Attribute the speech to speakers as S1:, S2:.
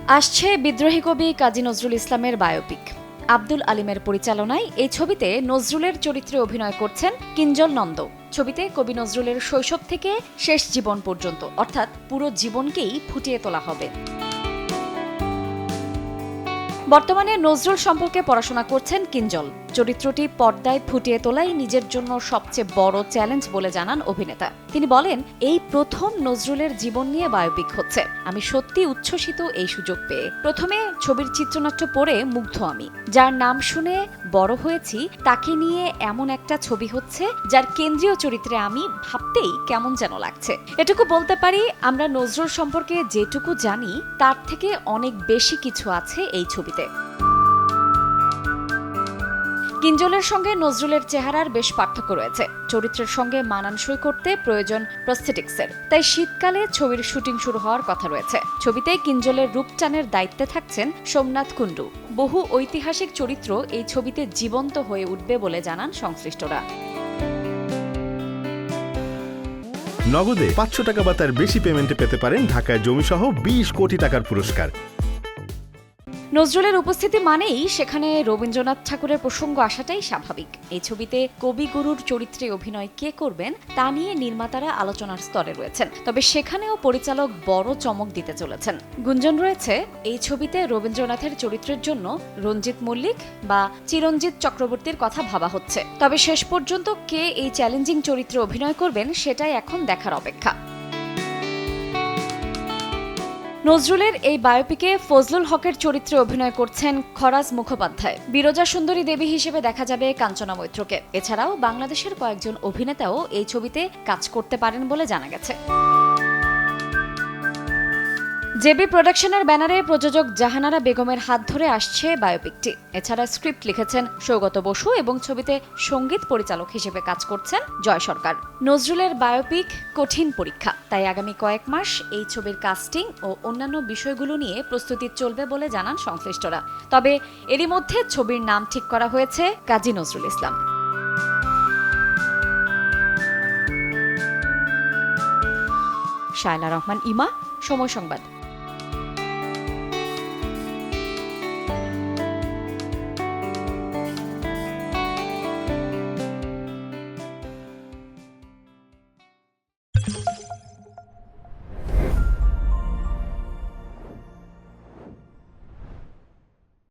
S1: আসছে বিদ্রোহী কবি কাজী নজরুল ইসলামের বায়োপিক। আব্দুল আলিমের পরিচালনায় এই ছবিতে নজরুলের চরিত্রে অভিনয় করছেন কিঞ্জল নন্দ। ছবিতে কবি নজরুলের শৈশব থেকে শেষ জীবন পর্যন্ত অর্থাৎ পুরো জীবনকেই ফুটিয়ে তোলা হবে। বর্তমানে নজরুল সম্পর্কে পড়াশোনা করছেন কিঞ্জল। চরিত্রটি পর্দায় ফুটিয়ে তোলাই নিজের জন্য সবচেয়ে বড় চ্যালেঞ্জ বলে জানান অভিনেতা। তিনি বলেন, এই প্রথম নজরুলের জীবন নিয়ে বায়োপিক হচ্ছে। আমি সত্যি উচ্ছ্বসিত এই সুযোগ পেয়ে। প্রথমে ছবির চিত্রনাট্য পড়ে মুগ্ধ আমি। যার নাম শুনে বড় হয়েছি তাকে নিয়ে এমন একটা ছবি হচ্ছে যার কেন্দ্রীয় চরিত্রে আমি ভাবতেই কেমন যেন লাগছে। এটুকু বলতে পারি, আমরা নজরুল সম্পর্কে যেটুকু জানি তার থেকে অনেক বেশি কিছু আছে এই ছবিতে। কিঞ্জলের সঙ্গে নজরুলের চেহারার বেশ পার্থক্য রয়েছে। চরিত্রের সঙ্গে মানানসই করতে প্রয়োজন প্রস্থেটিক্সের, তাই শীতকালে ছবির শুটিং শুরু হওয়ার কথা রয়েছে। ছবিতে কিঞ্জলের রূপটানের দায়িত্বে থাকছেন সোমনাথ কুণ্ডু। বহু ঐতিহাসিক চরিত্র এই ছবিতে জীবন্ত হয়ে উঠবে বলে জানান সংশ্লিষ্টরা।
S2: নগদে 500 টাকা বা তার বেশি পেমেন্টে পেতে পারেন ঢাকায় জমিসহ 20 কোটি টাকার পুরস্কার।
S1: নজরুলের উপস্থিতি মানেই সেখানে রবীন্দ্রনাথ ঠাকুরের প্রসঙ্গ আসাটাই স্বাভাবিক। এই ছবিতে কবিগুরুর চরিত্রে অভিনয় কে করবেন তা নিয়ে নির্মাতারা আলোচনার স্তরে রয়েছেন, তবে সেখানেও পরিচালক বড় চমক দিতে চলেছেন। গুঞ্জন রয়েছে, এই ছবিতে রবীন্দ্রনাথের চরিত্রের জন্য রঞ্জিত মল্লিক বা চিরঞ্জিত চক্রবর্তীর কথা ভাবা হচ্ছে। তবে শেষ পর্যন্ত কে এই চ্যালেঞ্জিং চরিত্রে অভিনয় করবেন সেটাই এখন দেখার অপেক্ষা। নজরুলের এই বায়োপিকে ফজলুল হকের চরিত্রে অভিনয় করছেন খরাজ মুখোপাধ্যায়। বিরজা সুন্দরী দেবী হিসেবে দেখা যাবে কাঞ্চনা মৈত্রকে। এছাড়াও বাংলাদেশের কয়েকজন অভিনেতাও এই ছবিতে কাজ করতে পারেন বলে জানা গেছে। জেবি প্রোডাকশনের ব্যানারে প্রযোজক জাহানারা বেগমের হাত ধরে আসছে বায়োপিকটি। এছাড়া স্ক্রিপ্ট লিখেছেন সৌগত বসু এবং ছবিতে সঙ্গীত পরিচালক হিসেবে কাজ করছেন জয় সরকার। নজরুলের বায়োপিক কঠিন পরীক্ষা, তাই আগামী কয়েক মাস এই ছবির কাস্টিং ও অন্যান্য বিষয়গুলো নিয়ে প্রস্তুতি চলবে বলে জানান সংশ্লিষ্টরা। তবে এরই মধ্যে ছবির নাম ঠিক করা হয়েছে কাজী নজরুল ইসলাম। শায়লা রহমান ইমা, সময় সংবাদ।